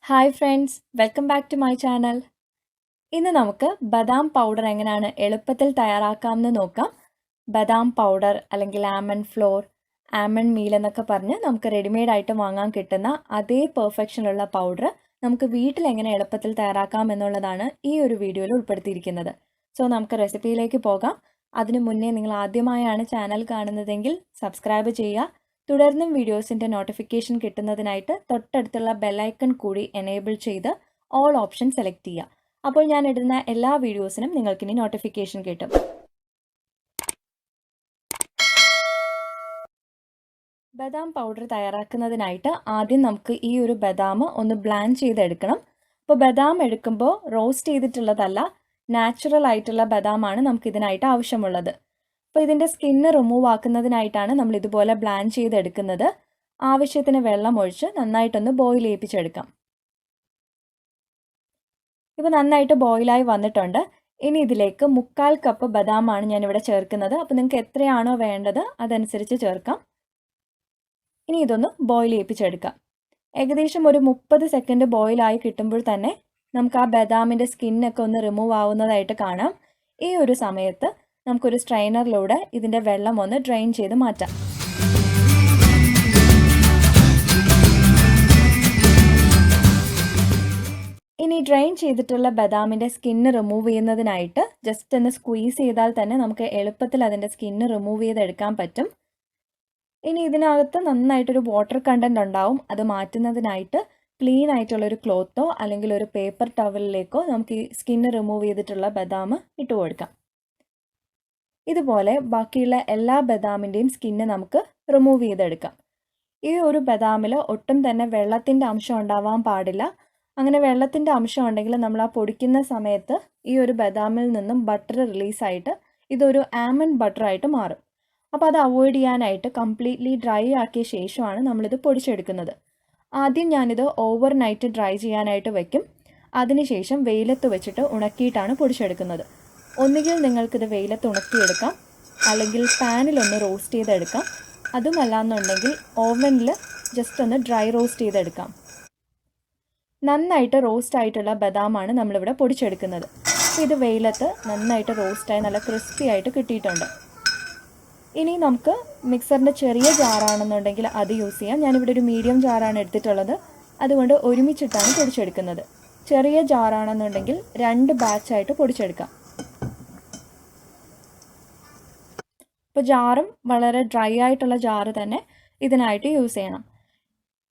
Hi friends, welcome back to my channel. ഇന്ന് നമുക്ക് ബദാം പൗഡർ എങ്ങനെയാണ് എളുപ്പത്തിൽ തയ്യാറാക്കാമെന്ന് നോക്കാം. ബദാം പൗഡർ അല്ലെങ്കിൽ ആമണ്ട് ഫ്ലോർ, ആമണ്ട് മീൽ എന്നൊക്കെ പറഞ്ഞ് നമുക്ക് റെഡിമെയ്ഡ് ആയിട്ട് വാങ്ങാൻ കിട്ടുന്ന അതേ പെർഫെക്ഷനുള്ള പൗഡർ നമുക്ക് വീട്ടിൽ എങ്ങനെ എളുപ്പത്തിൽ തയ്യാറാക്കാം എന്നുള്ളതാണ് ഈ ഒരു വീഡിയോയിൽ ഉൾപ്പെടുത്തിയിരിക്കുന്നത്. സോ നമുക്ക് റെസിപ്പിയിലേക്ക് പോകാം. അതിനു മുന്നേ നിങ്ങൾ ആദ്യമായാണ് ചാനൽ കാണുന്നതെങ്കിൽ സബ്സ്ക്രൈബ് ചെയ്യുക. തുടർന്നും വീഡിയോസിൻ്റെ നോട്ടിഫിക്കേഷൻ കിട്ടുന്നതിനായിട്ട് തൊട്ടടുത്തുള്ള ബെല്ലൈക്കൺ കൂടി എനേബിൾ ചെയ്ത് ഓൾ ഓപ്ഷൻ സെലക്ട് ചെയ്യുക. അപ്പോൾ ഞാൻ ഇടുന്ന എല്ലാ വീഡിയോസിനും നിങ്ങൾക്കിനി നോട്ടിഫിക്കേഷൻ കിട്ടും. ബദാം പൗഡർ തയ്യാറാക്കുന്നതിനായിട്ട് ആദ്യം നമുക്ക് ഈ ഒരു ബദാം ഒന്ന് ബ്ലാൻഡ് ചെയ്തെടുക്കണം. അപ്പോൾ ബദാം എടുക്കുമ്പോൾ റോസ്റ്റ് ചെയ്തിട്ടുള്ളതല്ല, നാച്ചുറൽ ആയിട്ടുള്ള ബദാമാണ് നമുക്ക് ഇതിനായിട്ട് ആവശ്യമുള്ളത്. അപ്പോൾ ഇതിൻ്റെ സ്കിന്ന് റിമൂവ് ആക്കുന്നതിനായിട്ടാണ് നമ്മൾ ഇതുപോലെ ബ്ലാൻഡ് ചെയ്തെടുക്കുന്നത്. ആവശ്യത്തിന് വെള്ളം ഒഴിച്ച് നന്നായിട്ടൊന്ന് ബോയിൽ ചെയ്യിപ്പിച്ചെടുക്കാം. ഇപ്പോൾ നന്നായിട്ട് ബോയിലായി വന്നിട്ടുണ്ട്. ഇനി ഇതിലേക്ക് 1/4 കപ്പ് ബദാമാണ് ഞാനിവിടെ ചേർക്കുന്നത്. അപ്പോൾ നിങ്ങൾക്ക് എത്രയാണോ വേണ്ടത് അതനുസരിച്ച് ചേർക്കാം. ഇനി ഇതൊന്ന് ബോയിൽ ചെയ്യിപ്പിച്ചെടുക്കാം. ഏകദേശം ഒരു 30 സെക്കൻഡ് ബോയിലായി കിട്ടുമ്പോൾ തന്നെ നമുക്ക് ആ ബദാമിൻ്റെ സ്കിന്നൊക്കെ ഒന്ന് റിമൂവ് ആവുന്നതായിട്ട് കാണാം. ഈ ഒരു സമയത്ത് നമുക്കൊരു സ്ട്രെയിനറിലൂടെ ഇതിൻ്റെ വെള്ളം ഒന്ന് ഡ്രെയിൻ ചെയ്ത് മാറ്റാം. ഇനി ഡ്രെയിൻ ചെയ്തിട്ടുള്ള ബദാമിൻ്റെ സ്കിന്ന് റിമൂവ് ചെയ്യുന്നതിനായിട്ട് ജസ്റ്റ് ഒന്ന് സ്ക്വീസ് ചെയ്താൽ തന്നെ നമുക്ക് എളുപ്പത്തിൽ അതിൻ്റെ സ്കിന്ന് റിമൂവ് ചെയ്തെടുക്കാൻ പറ്റും. ഇനി ഇതിനകത്ത് നന്നായിട്ടൊരു വാട്ടർ കണ്ടൻറ് ഉണ്ടാവും. അത് മാറ്റുന്നതിനായിട്ട് ക്ലീൻ ആയിട്ടുള്ളൊരു ക്ലോത്തോ അല്ലെങ്കിൽ ഒരു പേപ്പർ ടവലിലേക്കോ നമുക്ക് ഈ സ്കിന്ന് റിമൂവ് ചെയ്തിട്ടുള്ള ബദാം ഇട്ട് കൊടുക്കാം. ഇതുപോലെ ബാക്കിയുള്ള എല്ലാ ബദാമിൻ്റെയും സ്കിന്ന് നമുക്ക് റിമൂവ് ചെയ്തെടുക്കാം. ഈ ഒരു ബദാമിൽ ഒട്ടും തന്നെ വെള്ളത്തിൻ്റെ അംശം ഉണ്ടാവാൻ പാടില്ല. അങ്ങനെ വെള്ളത്തിൻ്റെ അംശം ഉണ്ടെങ്കിൽ നമ്മൾ ആ പൊടിക്കുന്ന സമയത്ത് ഈ ഒരു ബദാമിൽ നിന്നും ബട്ടർ റിലീസായിട്ട് ഇതൊരു ആമണ്ട് ബട്ടറായിട്ട് മാറും. അപ്പോൾ അത് അവോയ്ഡ് ചെയ്യാനായിട്ട് കംപ്ലീറ്റ്ലി ഡ്രൈ ആക്കിയ ശേഷമാണ് നമ്മളിത് പൊടിച്ചെടുക്കുന്നത്. ആദ്യം ഞാനിത് ഓവർനൈറ്റ് ഡ്രൈ ചെയ്യാനായിട്ട് വയ്ക്കും. അതിനുശേഷം വെയിലത്ത് വെച്ചിട്ട് ഉണക്കിയിട്ടാണ് പൊടിച്ചെടുക്കുന്നത്. ഒന്നുകിൽ നിങ്ങൾക്കിത് വെയിലത്ത് ഉണക്കിയെടുക്കാം, അല്ലെങ്കിൽ പാനിലൊന്ന് റോസ്റ്റ് ചെയ്തെടുക്കാം. അതുമല്ലാന്നുണ്ടെങ്കിൽ ഓവനിൽ ജസ്റ്റ് ഒന്ന് ഡ്രൈ റോസ്റ്റ് ചെയ്തെടുക്കാം. നന്നായിട്ട് റോസ്റ്റ് ആയിട്ടുള്ള ബദാമാണ് നമ്മളിവിടെ പൊടിച്ചെടുക്കുന്നത്. ഇത് വെയിലത്ത് നന്നായിട്ട് റോസ്റ്റായി നല്ല ക്രിസ്പി ആയിട്ട് കിട്ടിയിട്ടുണ്ട്. ഇനി നമുക്ക് മിക്സറിൻ്റെ ചെറിയ ജാറാണെന്നുണ്ടെങ്കിൽ അത് യൂസ് ചെയ്യാം. ഞാനിവിടെ ഒരു മീഡിയം ജാറാണ് എടുത്തിട്ടുള്ളത്, അതുകൊണ്ട് ഒരുമിച്ചിട്ടാണ് പൊടിച്ചെടുക്കുന്നത്. ചെറിയ ജാറാണെന്നുണ്ടെങ്കിൽ 2 ബാച്ചായിട്ട് പൊടിച്ചെടുക്കാം. അപ്പോൾ ജാറും വളരെ ഡ്രൈ ആയിട്ടുള്ള ജാറ് തന്നെ ഇതിനായിട്ട് യൂസ് ചെയ്യണം.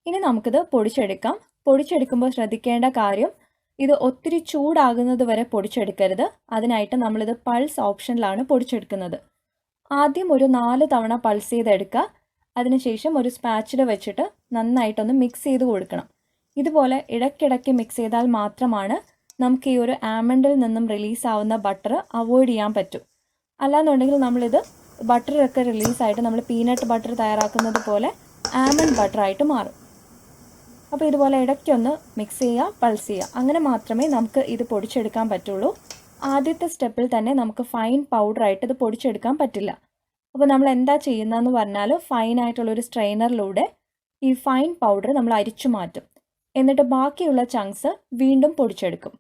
ഇനി നമുക്കിത് പൊടിച്ചെടുക്കാം. പൊടിച്ചെടുക്കുമ്പോൾ ശ്രദ്ധിക്കേണ്ട കാര്യം, ഇത് ഒത്തിരി ചൂടാകുന്നത് വരെ പൊടിച്ചെടുക്കരുത്. അതിനായിട്ട് നമ്മളിത് പൾസ് ഓപ്ഷനിലാണ് പൊടിച്ചെടുക്കുന്നത്. ആദ്യം ഒരു 4 തവണ പൾസ് ചെയ്തെടുക്കുക. അതിനുശേഷം ഒരു സ്പാച്ചില വെച്ചിട്ട് നന്നായിട്ടൊന്ന് മിക്സ് ചെയ്ത് കൊടുക്കണം. ഇതുപോലെ ഇടയ്ക്കിടയ്ക്ക് മിക്സ് ചെയ്താൽ മാത്രമാണ് നമുക്ക് ഈ ഒരു ആമണ്ടിൽ നിന്നും റിലീസാവുന്ന ബട്ടർ അവോയ്ഡ് ചെയ്യാൻ പറ്റും. അല്ലാന്നുണ്ടെങ്കിൽ നമ്മളിത് ബട്ടറൊക്കെ റിലീസായിട്ട് നമ്മൾ പീനട്ട് ബട്ടർ തയ്യാറാക്കുന്നത് പോലെ ആമണ്ട് ബട്ടറായിട്ട് മാറും. അപ്പോൾ ഇതുപോലെ ഇടയ്ക്കൊന്ന് മിക്സ് ചെയ്യുക, പൾസ് ചെയ്യുക. അങ്ങനെ മാത്രമേ നമുക്ക് ഇത് പൊടിച്ചെടുക്കാൻ പറ്റുള്ളൂ. ആദ്യത്തെ സ്റ്റെപ്പിൽ തന്നെ നമുക്ക് ഫൈൻ പൗഡറായിട്ട് ഇത് പൊടിച്ചെടുക്കാൻ പറ്റില്ല. അപ്പോൾ നമ്മൾ എന്താ ചെയ്യുന്നതെന്ന് പറഞ്ഞാൽ ഫൈനായിട്ടുള്ളൊരു സ്ട്രെയിനറിലൂടെ ഈ ഫൈൻ പൗഡർ നമ്മൾ അരിച്ചു മാറ്റും. എന്നിട്ട് ബാക്കിയുള്ള ചങ്ക്സ് വീണ്ടും പൊടിച്ചെടുക്കും.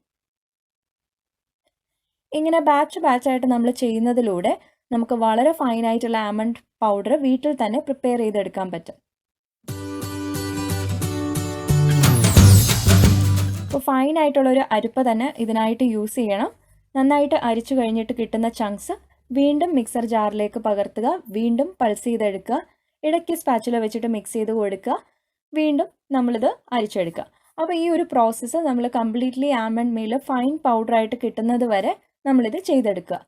ഇങ്ങനെ ബാച്ചായിട്ട് നമ്മൾ ചെയ്യുന്നതിലൂടെ നമുക്ക് വളരെ ഫൈനായിട്ടുള്ള ആമണ്ട് പൗഡർ വീട്ടിൽ തന്നെ പ്രിപ്പയർ ചെയ്തെടുക്കാൻ പറ്റും. അപ്പോൾ ഫൈനായിട്ടുള്ളൊരു അരിപ്പ തന്നെ ഇതിനായിട്ട് യൂസ് ചെയ്യണം. നന്നായിട്ട് അരിച്ചു കഴിഞ്ഞിട്ട് കിട്ടുന്ന ചങ്ക്സ് വീണ്ടും മിക്സർ ജാറിലേക്ക് പകർത്തുക, വീണ്ടും പൾസ് ചെയ്തെടുക്കുക, ഇടയ്ക്ക് സ്പാച്ചുല വെച്ചിട്ട് മിക്സ് ചെയ്ത് കൊടുക്കുക, വീണ്ടും നമ്മളിത് അരിച്ചെടുക്കുക. അപ്പോൾ ഈ ഒരു പ്രോസസ്സ് നമ്മൾ കംപ്ലീറ്റ്ലി ആമണ്ട് മീൽ ഫൈൻ പൗഡറായിട്ട് കിട്ടുന്നത് വരെ നമ്മളിത് ചെയ്തെടുക്കുക.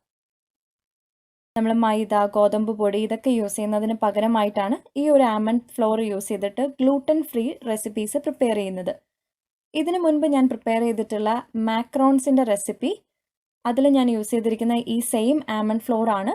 നമ്മൾ മൈദ, ഗോതമ്പ് പൊടി ഇതൊക്കെ യൂസ് ചെയ്യുന്നതിന് പകരമായിട്ടാണ് ഈ ഒരു ആമണ്ട് ഫ്ലോർ യൂസ് ചെയ്തിട്ട് ഗ്ലൂട്ടൻ ഫ്രീ റെസിപ്പീസ് പ്രിപ്പയർ ചെയ്യുന്നത്. ഇതിനു മുൻപ് ഞാൻ പ്രിപ്പയർ ചെയ്തിട്ടുള്ള മാക്രോൺസിൻ്റെ റെസിപ്പി, അതിൽ ഞാൻ യൂസ് ചെയ്തിരിക്കുന്ന ഈ സെയിം ആമണ്ട് ഫ്ലോർ ആണ്.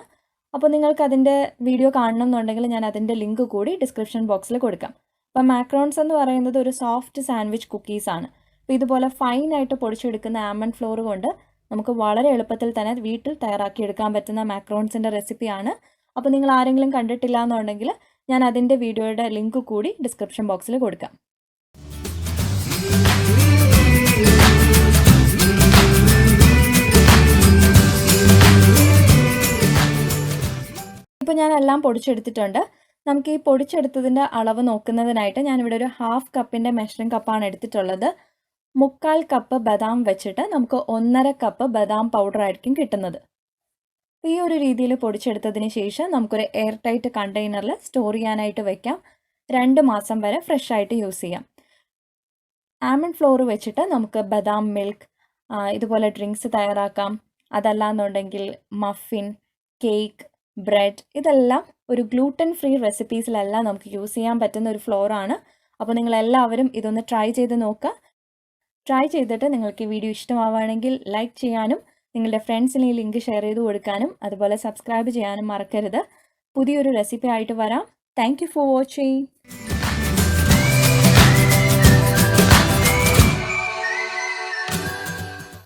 അപ്പോൾ നിങ്ങൾക്ക് അതിൻ്റെ വീഡിയോ കാണണം എന്നുണ്ടെങ്കിൽ ഞാൻ അതിൻ്റെ ലിങ്ക് കൂടി ഡിസ്ക്രിപ്ഷൻ ബോക്സിൽ കൊടുക്കാം. അപ്പോൾ മാക്രോൺസ് എന്ന് പറയുന്നത് ഒരു സോഫ്റ്റ് സാൻഡ്വിച്ച് കുക്കീസാണ്. അപ്പോൾ ഇതുപോലെ ഫൈനായിട്ട് പൊടിച്ചെടുക്കുന്ന ആമണ്ട് ഫ്ലോർ കൊണ്ട് നമുക്ക് വളരെ എളുപ്പത്തിൽ തന്നെ വീട്ടിൽ തയ്യാറാക്കിയെടുക്കാൻ പറ്റുന്ന മാക്രോൺസിൻ്റെ റെസിപ്പിയാണ്. അപ്പോൾ നിങ്ങൾ ആരെങ്കിലും കണ്ടിട്ടില്ല എന്നുണ്ടെങ്കിൽ ഞാൻ അതിൻ്റെ വീഡിയോയുടെ ലിങ്ക് കൂടി ഡിസ്ക്രിപ്ഷൻ ബോക്സിൽ കൊടുക്കാം. ഇപ്പോൾ ഞാൻ എല്ലാം പൊടിച്ചെടുത്തിട്ടുണ്ട്. നമുക്ക് ഈ പൊടിച്ചെടുത്തതിൻ്റെ അളവ് നോക്കുന്നതിനായിട്ട് ഞാനിവിടെ ഒരു 1/2 കപ്പിൻ്റെ മെഷറിംഗ് കപ്പാണ് എടുത്തിട്ടുള്ളത്. 3/4 കപ്പ് ബദാം വെച്ചിട്ട് നമുക്ക് 1.5 കപ്പ് ബദാം പൗഡർ ആയിരിക്കും കിട്ടുന്നത്. ഈ ഒരു രീതിയിൽ പൊടിച്ചെടുത്തതിന് ശേഷം നമുക്കൊരു എയർ ടൈറ്റ് കണ്ടെയ്നറിൽ സ്റ്റോർ ചെയ്യാനായിട്ട് വെക്കാം. 2 മാസം വരെ ഫ്രഷ് ആയിട്ട് യൂസ് ചെയ്യാം. ആൽമണ്ട് ഫ്ലോർ വെച്ചിട്ട് നമുക്ക് ബദാം മിൽക്ക് ഇതുപോലെ ഡ്രിങ്ക്സ് തയ്യാറാക്കാം. അതല്ലാന്നുണ്ടെങ്കിൽ മഫിൻ, കേക്ക്, ബ്രെഡ് ഇതെല്ലാം ഒരു ഗ്ലൂട്ടൻ ഫ്രീ റെസിപ്പീസിലെല്ലാം നമുക്ക് യൂസ് ചെയ്യാൻ പറ്റുന്ന ഒരു ഫ്ലോറാണ്. അപ്പോൾ നിങ്ങളെല്ലാവരും ഇതൊന്ന് ട്രൈ ചെയ്ത് നോക്കുക. ട്രൈ ചെയ്തിട്ട് നിങ്ങൾക്ക് ഈ വീഡിയോ ഇഷ്ടമാവുകയാണെങ്കിൽ ലൈക്ക് ചെയ്യാനും നിങ്ങളുടെ ഫ്രണ്ട്സിന് ഈ ലിങ്ക് ഷെയർ ചെയ്ത് കൊടുക്കാനും അതുപോലെ സബ്സ്ക്രൈബ് ചെയ്യാനും മറക്കരുത്. പുതിയൊരു റെസിപ്പി ആയിട്ട് വരാം. Thank you for watching.